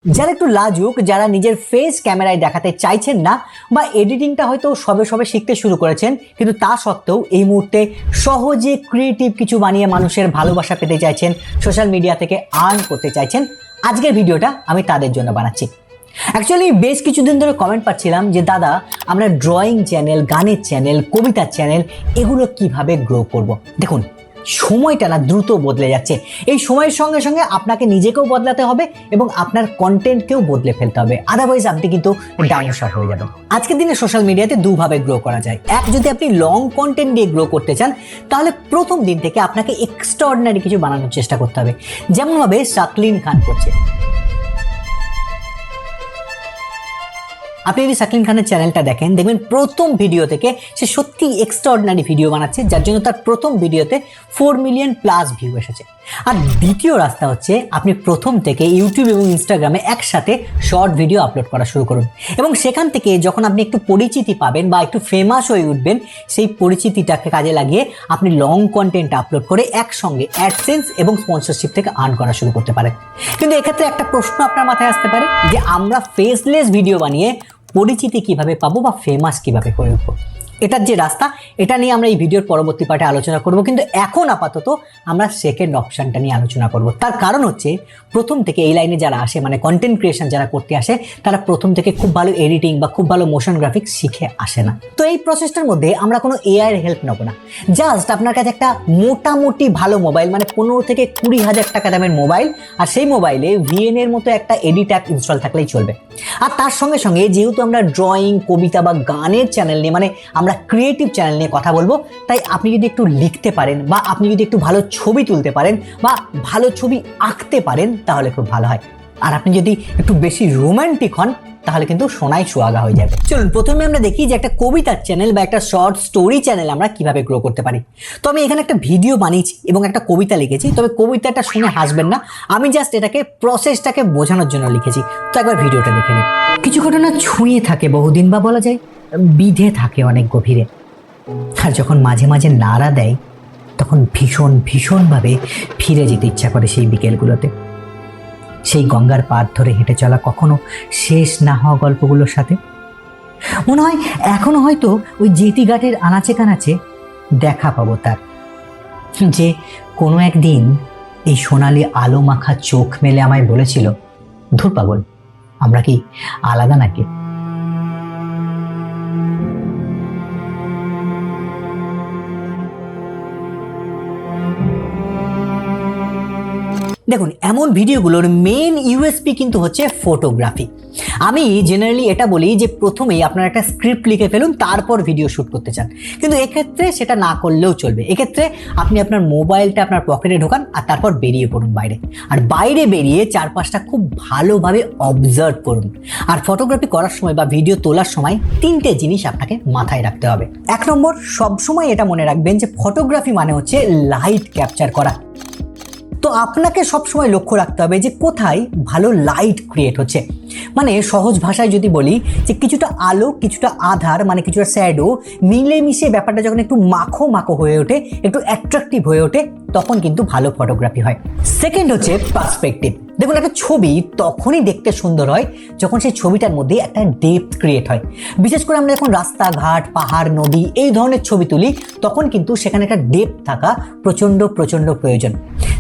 যারা একটু লাজুক, যারা নিজের ফেস ক্যামেরায় দেখাতে চাইছেন না বা এডিটিংটা হয়তো সবে শিখতে শুরু করেছেন, কিন্তু তা সত্ত্বেও এই মুহূর্তে সহজে ক্রিয়েটিভ কিছু বানিয়ে মানুষের ভালোবাসা পেতে চাইছেন, সোশ্যাল মিডিয়া থেকে আর্ন করতে চাইছেন, আজকের ভিডিওটা আমি তাদের জন্য বানাচ্ছি। অ্যাকচুয়ালি বেশ কিছুদিন ধরে কমেন্ট পাচ্ছিলাম যে দাদা, আমরা ড্রয়িং চ্যানেল, গানের চ্যানেল, কবিতার চ্যানেল এগুলো কিভাবে গ্রো করব। দেখুন, সময়টা না দ্রুত বদলে যাচ্ছে। এই সময়ের সঙ্গে সঙ্গে আপনাকে নিজেকেও বদলাতে হবে এবং আপনার কন্টেন্টকেও বদলে ফেলতে হবে, আদারওয়াইজ আপনি কিন্তু ডাইনোসর হয়ে যাবেন। আজকের দিনে সোশ্যাল মিডিয়াতে দুভাবে গ্রো করা যায়। এক, যদি আপনি লং কন্টেন্ট দিয়ে গ্রো করতে চান, তাহলে প্রথম দিন থেকে আপনাকে এক্সট্রাঅর্ডিনারি কিছু বানানোর চেষ্টা করতে হবে, যেমনভাবে শাকলিন খান করছে। আপনি যদি শাকলিন খানের চ্যানেলটা দেখেন, দেখবেন প্রথম ভিডিও থেকে সে সত্যি এক্সট্রাঅর্ডিনারি ভিডিও বানাচ্ছে, যার জন্য তার প্রথম ভিডিওতে 4 মিলিয়ন প্লাস ভিউ এসেছে। আর দ্বিতীয় রাস্তা হচ্ছে আপনি প্রথম থেকে ইউটিউব এবং ইনস্টাগ্রামে একসাথে শর্ট ভিডিও আপলোড করা শুরু করুন এবং সেখান থেকে যখন আপনি একটু পরিচিতি পাবেন বা একটু ফেমাস হয়ে উঠবেন, সেই পরিচিতিটাকে কাজে লাগিয়ে আপনি লং কন্টেন্ট আপলোড করে একসঙ্গে অ্যাডসেন্স এবং স্পন্সরশিপ থেকে আর্ন করা শুরু করতে পারেন। কিন্তু এক্ষেত্রে একটা প্রশ্ন আপনার মাথায় আসতে পারে যে আমরা ফেসলেস ভিডিও বানিয়ে পরিচিতি কিভাবে পাবো বা ফেমাস কিভাবে হয়ে উঠবো। এটার যে রাস্তা, এটা নিয়ে আমরা এই ভিডিওর পরবর্তী পার্টে আলোচনা করব, কিন্তু এখন আপাতত আমরা সেকেন্ড অপশনটা নিয়ে আলোচনা করব। তার কারণ হচ্ছে প্রথম থেকে এই লাইনে যারা আসে, মানে কন্টেন্ট ক্রিয়েশন যারা করতে আসে, তারা প্রথম থেকে খুব ভালো এডিটিং বা খুব ভালো মোশন গ্রাফিক্স শিখে আসে না। তো এই প্রসেসটার মধ্যে আমরা কোনো এআই এর হেল্প নেবো না। জাস্ট আপনার কাছে একটা মোটামুটি ভালো মোবাইল, মানে 15 থেকে 20,000 টাকা দামের মোবাইল, আর সেই মোবাইলে VN এর মতো একটা এডিট অ্যাপ ইনস্টল থাকলেই চলবে। আর তার সঙ্গে সঙ্গে যেহেতু আমরা ড্রয়িং, কবিতা বা গানের চ্যানেল নিয়ে, মানে আমরা ক্রিয়েটিভ চ্যানেল নিয়ে কথা বলবো, তাই আপনি যদি একটু লিখতে পারেন বা আপনি যদি একটু ভালো ছবি তুলতে পারেন বা ভালো ছবি আঁকতে পারেন, তাহলে খুব ভালো হয়। আর আপনি যদি একটু বেশি রোমান্টিক হন, তাহলে কিন্তু সোনায় সোহাগা হয়ে যাবে। চলুন প্রথমে আমরা দেখি যে একটা কবিতার চ্যানেল বা একটা শর্ট স্টোরি চ্যানেল আমরা কিভাবে গ্রো করতে পারি। তো আমি এখানে একটা ভিডিও বানিয়েছি এবং একটা কবিতা লিখেছি, তবে কবিতাটা শুনে হাসবেন না, আমি জাস্ট এটাকে প্রসেসটাকে বোঝানোর জন্য লিখেছি। তো একবার ভিডিওটা দেখে নিন। কিছু ঘটনা ছুঁয়ে থাকে বহুদিন, বা বলা যায় বিধে থাকে অনেক গভীরে, আর যখন মাঝে মাঝে নাড়া দেয়, তখন ভীষণভাবে ফিরে যেতে ইচ্ছা করে সেই বিকেলগুলোতে, সেই গঙ্গার পাড় ধরে হেঁটে চলা কখনো শেষ না হওয়া গল্পগুলোর সাথে। মনে হয় এখনো হয়তো ওই জেটি ঘাটের আনাচে কানাচে দেখা পাবো তার, যে কোনো একদিন এই সোনালি আলো মাখা চোখ মেলে আমায় বলেছিল, ধুর পাগল, আমরা কি আলাদা নাকি? দেখুন, এমন ভিডিওগুলোর মেন ইউএসপি কিন্তু হচ্ছে ফটোগ্রাফি। আমি জেনারেলি এটা বলি যে প্রথমেই আপনারা একটা স্ক্রিপ্ট লিখে ফেলুন, তারপর ভিডিও শ্যুট করতে চান, কিন্তু এক্ষেত্রে সেটা না করলেও চলবে। এক্ষেত্রে আপনি আপনার মোবাইলটা আপনার পকেটে ঢোকান আর তারপর বেরিয়ে পড়ুন বাইরে, আর বাইরে বেরিয়ে চারপাশটা খুব ভালোভাবে অবজার্ভ করুন। আর ফটোগ্রাফি করার সময় বা ভিডিও তোলার সময় 3টে জিনিস আপনাকে মাথায় রাখতে হবে। 1 নম্বর, সবসময় এটা মনে রাখবেন যে ফটোগ্রাফি মানে হচ্ছে লাইট ক্যাপচার করা। তো আপনাকে সবসময় লক্ষ্য রাখতে হবে যে কোথায় ভালো লাইট ক্রিয়েট হচ্ছে। মানে সহজ ভাষায় যদি বলি যে কিছুটা আলো, কিছুটা আধার, মানে কিছুটা শ্যাডো মিলেমিশে ব্যাপারটা যখন একটু মাখো হয়ে ওঠে, একটু অ্যাট্রাকটিভ হয়ে ওঠে, তখন কিন্তু ভালো ফটোগ্রাফি হয়। সেকেন্ড হচ্ছে পার্সপেক্টিভ। দেখুন, একটা ছবি তখনই দেখতে সুন্দর হয় যখন সেই ছবিটার মধ্যে একটা ডেপথ ক্রিয়েট হয়। বিশেষ করে আমরা যখন রাস্তাঘাট, পাহাড়, নদী এই ধরনের ছবি তুলি, তখন কিন্তু সেখানে একটা ডেপথ থাকা প্রচণ্ড প্রয়োজন।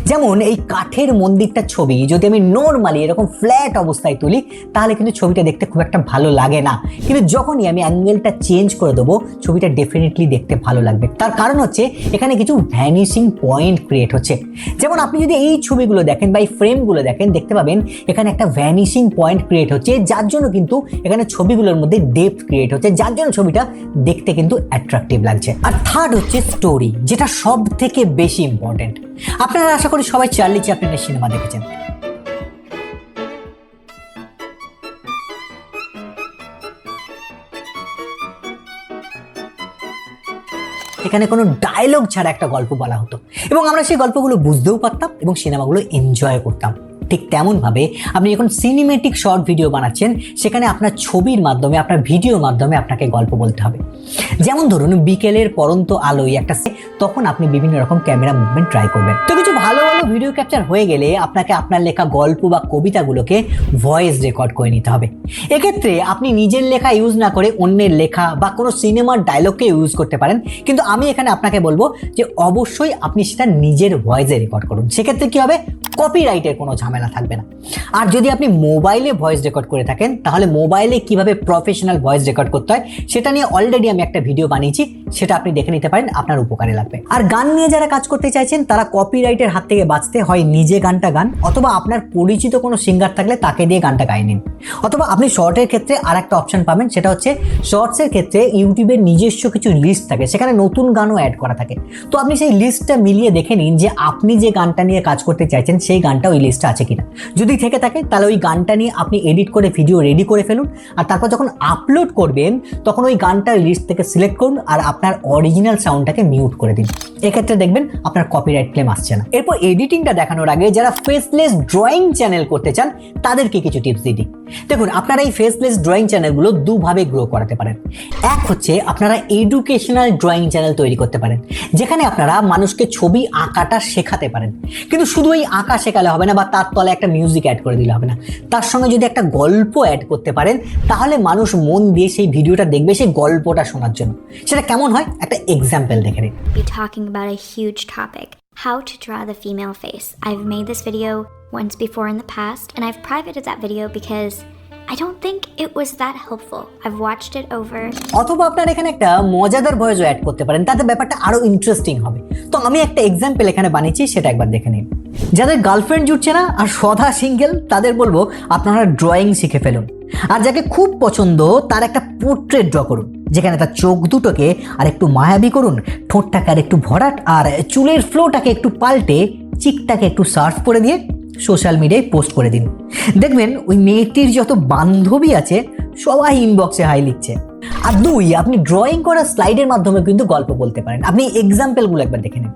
যেমন এই কাঠের মন্দিরটার ছবি যদি আমি নর্মালি এরকম ফ্ল্যাট অবস্থায় তুলি, তাহলে কিন্তু ছবিটা দেখতে খুব একটা ভালো লাগে না, কিন্তু যখনই আমি অ্যাঙ্গেলটা চেঞ্জ করে দেবো, ছবিটা ডেফিনেটলি দেখতে ভালো লাগবে। তার কারণ হচ্ছে এখানে কিছু ভ্যানিশিং পয়েন্ট ক্রিয়েট হচ্ছে। যেমন আপনি যদি এই ছবিগুলো দেখেন বা এই ফ্রেমগুলো দেখেন, দেখতে পাবেন এখানে একটা ভ্যানিশিং পয়েন্ট ক্রিয়েট হচ্ছে, যার জন্য কিন্তু এখানে ছবিগুলোর মধ্যে ডেপথ ক্রিয়েট হচ্ছে, যার জন্য ছবিটা দেখতে কিন্তু অ্যাট্রাকটিভ লাগছে। আর থার্ড হচ্ছে স্টোরি, যেটা সব থেকে বেশি ইম্পর্টেন্ট। আপনারা আশা করি সবাই চার্লি চ্যাপলিনের সিনেমা দেখেছেন। এখানে কোনো ডায়লগ ছাড়া একটা গল্প বলা হতো এবং আমরা সেই গল্পগুলো বুঝতেও পারতাম এবং সিনেমাগুলো এনজয় করতাম। ঠিক তেমনভাবে আপনি যখন সিনেমেটিক শর্ট ভিডিও বানাচ্ছেন, সেখানে আপনার ছবির মাধ্যমে, আপনার ভিডিওর মাধ্যমে আপনাকে গল্প বলতে হবে। যেমন ধরুন বিকেলের পরন্ত আলোয় একটা, তখন আপনি বিভিন্ন রকম ক্যামেরা মুভমেন্ট ট্রাই করবেন। তো কিছু ভালো ভালো ভিডিও ক্যাপচার হয়ে গেলে আপনাকে আপনার লেখা গল্প বা কবিতাগুলোকে ভয়েস রেকর্ড করে নিতে হবে। এক্ষেত্রে আপনি নিজের লেখা ইউজ না করে অন্যের লেখা বা কোনো সিনেমার ডায়লগকে ইউজ করতে পারেন, কিন্তু আমি এখানে আপনাকে বলবো যে অবশ্যই আপনি সেটা নিজের ভয়েসে রেকর্ড করুন। সেক্ষেত্রে কি হবে, কপিরাইটের কোনো ঝামেলা থাকবে না। আর যদি আপনি মোবাইলে ভয়েস রেকর্ড করে থাকেন, তাহলে মোবাইলে কিভাবে প্রফেশনাল ভয়েস রেকর্ড করতে হয় সেটা নিয়ে অলরেডি আমি একটা ভিডিও বানিয়েছি, সেটা আপনি দেখে নিতে পারেন, আপনার উপকারে লাগবে। আর গান নিয়ে যারা কাজ করতে চাইছেন তারা কপিরাইটের হাত থেকে বাঁচতে হয় নিজে গানটা গান, অথবা আপনার পরিচিত কোনো সিঙ্গার থাকলে তাকে দিয়ে গানটা গাইয়ে নিন। অথবা আপনি শর্টের ক্ষেত্রে আর একটা অপশন পাবেন, সেটা হচ্ছে শর্টসের ক্ষেত্রে ইউটিউবের নিজস্ব কিছু লিস্ট থাকে, সেখানে নতুন গানও অ্যাড করা থাকে। তো আপনি সেই লিস্টটা মিলিয়ে দেখে নিন যে আপনি যে গানটা নিয়ে কাজ করতে চাইছেন সেই গানটা ওই লিস্টে আছে কিনা। যদি থেকে থাকে তাহলে ওই গানটা নিয়ে আপনি এডিট করে ভিডিও রেডি করে ফেলুন, আর তারপর যখন আপলোড করবেন তখন ওই গানটা লিস্ট থেকে সিলেক্ট করুন আর আপনার অরিজিনাল সাউন্ডটাকে মিউট করে দিন। এক্ষেত্রে দেখবেন আপনার কপিরাইট ক্লেম আসছে না। এরপর এডিটিংটা দেখানোর আগে যারা ফেসলেস ড্রয়িং চ্যানেল করতে চান তাদেরকে কিছু টিপস দিই। দেখুন, আপনারা এই ফেসলেস ড্রয়িং চ্যানেলগুলো দুভাবে গ্রো করাতে পারেন। এক হচ্ছে আপনারা এডুকেশনাল ড্রয়িং চ্যানেল তৈরি করতে পারেন, যেখানে আপনারা মানুষকে ছবি আঁকাটা শেখাতে পারেন। কিন্তু শুধু এই আঁকা শেখালে হবে না, বা তার তলে একটা মিউজিক অ্যাড করে দিলে হবে না, তার সঙ্গে যদি একটা গল্প অ্যাড করতে পারেন তাহলে মানুষ মন দিয়ে সেই ভিডিওটা দেখবে সেই গল্পটা শোনার জন্য। সেটা কেমন হয় একটা এক্সাম্পল দেখে নিন। Be talking about a huge topic, how to draw the female face. I've made this video once before in the past and I've privated that video because I don't think it was that helpful. I've watched it over. অথবা আপনারা এখানে একটা মজাদার voice add করতে পারেন, তাতে ব্যাপারটা আরো ইন্টারেস্টিং হবে। তো আমি একটা এক্সাম্পল এখানে বানিয়েছি, সেটা একবার দেখে নিন। যাদের গার্লফ্রেন্ড জুটছে না আর সদা সিঙ্গেল, তাদের বলবো আপনারা ড্রয়িং শিখে ফেলুন। আর যাকে খুব পছন্দ তার একটা পোর্ট্রেট ড্র করুন, যেখানে তার চোখ দুটোকে আর একটু মায়াবী করুন, ঠোঁটটাকে আর একটু ভরাট, আর চুলের ফ্লোটাকে একটু পাল্টে চিকটাকে একটু সার্ফ করে দিয়ে সোশ্যাল মিডিয়ায় পোস্ট করে দিন। দেখবেন ওই মেয়েটির যত বান্ধবী আছে সবাই ইনবক্সে হাই লিখছে। আর দুই, আপনি ড্রয়িং করা স্লাইডের মাধ্যমে কিন্তু গল্প বলতে পারেন। আপনি এক্সাম্পলগুলো একবার দেখে নিন।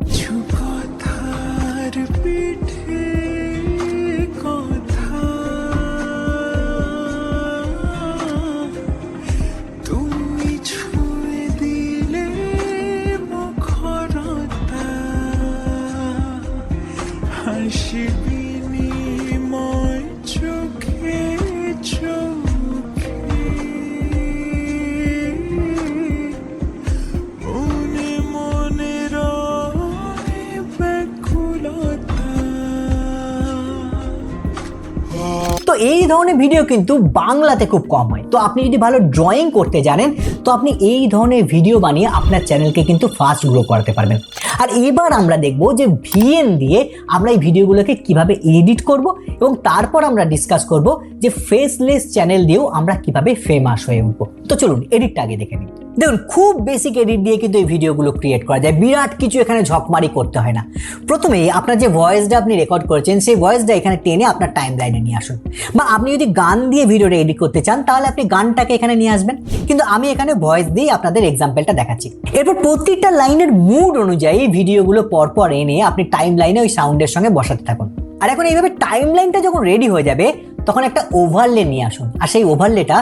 তো এই ধরনের ভিডিও কিন্তু বাংলাতে খুব কম হয়। তো আপনি যদি ভালো ড্রয়িং করতে জানেন তো আপনি এই ধরনের ভিডিও বানিয়ে আপনার চ্যানেলকে কিন্তু ফাস্ট গ্রো করাতে পারবেন। আর এবার আমরা দেখব যে ভিএন দিয়ে আমরা এই ভিডিওগুলোকে কিভাবে এডিট করব, এবং তারপর আমরা ডিসকাস করব যে ফেসলেস চ্যানেল দিয়েও আমরা কিভাবে ফেমাস হয়ে উঠবো। তো চলুন এডিটটা আগে দেখে নিন। দেখুন, খুব বেসিক এডিট দিয়ে কিন্তু এই ভিডিওগুলো ক্রিয়েট করা যায়, বিরাট কিছু এখানে ঝকমারি করতে হয় না। প্রথমেই আপনার যে ভয়েসটা আপনি রেকর্ড করেছেন সেই ভয়েসটা এখানে টেনে আপনার টাইম লাইনে নিয়ে আসুন, বা আপনি যদি গান দিয়ে ভিডিওটা এডিট করতে চান তাহলে আপনি গানটাকে এখানে নিয়ে আসবেন, কিন্তু আমি এখানে ভয়েস দিয়ে আপনাদের এক্সাম্পলটা দেখাচ্ছি। এরপর প্রত্যেকটা লাইনের মুড অনুযায়ী ভিডিওগুলো পরপর এনে আপনি টাইম লাইনে ওই সাউন্ডের সঙ্গে বসাতে থাকুন। আর এখন এইভাবে টাইম লাইনটা যখন রেডি হয়ে যাবে তখন একটা ওভারলে নিয়ে আসুন, আর সেই ওভারলেটা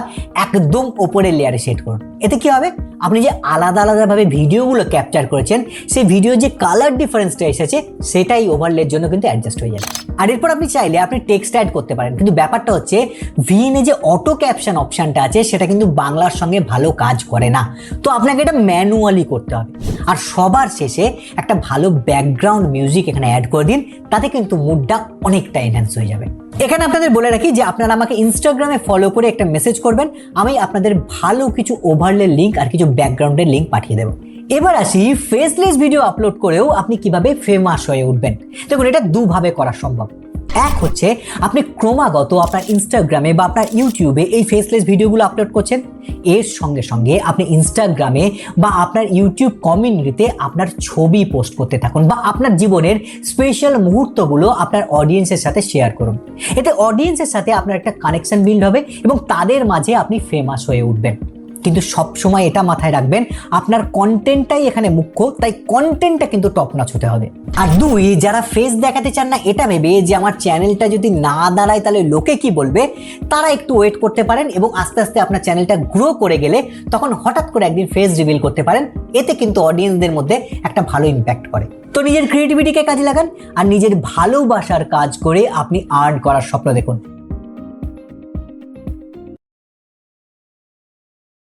একদম ওপরের লেয়ারে সেট করুন। এতে কি হবে, আপনি যে আলাদা আলাদাভাবে ভিডিওগুলো ক্যাপচার করেছেন সেই ভিডিওর যে কালার ডিফারেন্সটা এসেছে সেটাই ওভারলের জন্য কিন্তু অ্যাডজাস্ট হয়ে যাবে। আর এরপর আপনি চাইলে আপনি টেক্সট অ্যাড করতে পারেন, কিন্তু ব্যাপারটা হচ্ছে ভিএনে যে অটো ক্যাপশন অপশনটা আছে সেটা কিন্তু বাংলার সঙ্গে ভালো কাজ করে না, তো আপনাকে এটা ম্যানুয়ালি করতে হবে। আর সবার শেষে একটা ভালো ব্যাকগ্রাউন্ড মিউজিক এখানে অ্যাড করে দিন, তাতে কিন্তু মুডটা অনেকটা এনহ্যান্স হয়ে যাবে। এখানে আপনাদের বলে রাখি যে আপনারা আমাকে ইনস্টাগ্রামে ফলো করে একটা মেসেজ করবেন, আমি আপনাদের ভালো কিছু ওভারলে লিঙ্ক আর কিছু ব্যাকগ্রাউন্ডের লিঙ্ক পাঠিয়ে দেবো। এবার আসি ফেসলেস ভিডিও আপলোড করেও আপনি কিভাবে ফেমাস হয়ে উঠবেন। দেখুন, এটা দুভাবে করা সম্ভব। এক হচ্ছে আপনি ক্রমাগত আপনার ইনস্টাগ্রামে বা আপনার ইউটিউবে এই ফেসলেস ভিডিওগুলো আপলোড করছেন, এর সঙ্গে সঙ্গে আপনি ইনস্টাগ্রামে বা আপনার ইউটিউব কমিউনিটিতে আপনার ছবি পোস্ট করতে থাকুন, বা আপনার জীবনের স্পেশাল মুহূর্তগুলো আপনার অডিয়েন্সের সাথে শেয়ার করুন। এতে অডিয়েন্সের সাথে আপনার একটা কানেকশন বিল্ড হবে এবং তাদের মাঝে আপনি ফেমাস হয়ে উঠবেন। কিন্তু সব সময় এটা মাথায় রাখবেন, আপনার কন্টেন্টটাই এখানে মুখ্য, তাই কন্টেন্টটা কিন্তু টপ নচ হতে হবে। আর 2, যারা ফেস দেখাতে চান না এটা ভেবে যে আমার চ্যানেলটা যদি না দাঁড়ায় তাহলে লোকে কি বলবে, তারা একটু ওয়েট করতে পারেন এবং আস্তে আস্তে আপনার চ্যানেলটা গ্রো করে গেলে তখন হঠাৎ করে একদিন ফেস রিভিল করতে পারেন। এতে কিন্তু অডিয়েন্সদের মধ্যে একটা ভালো ইম্প্যাক্ট করে। তো নিজের ক্রিয়েটিভিটিকে কাজে লাগান আর নিজের ভালোবাসার কাজ করে আপনি আর্ন করার স্বপ্ন দেখুন।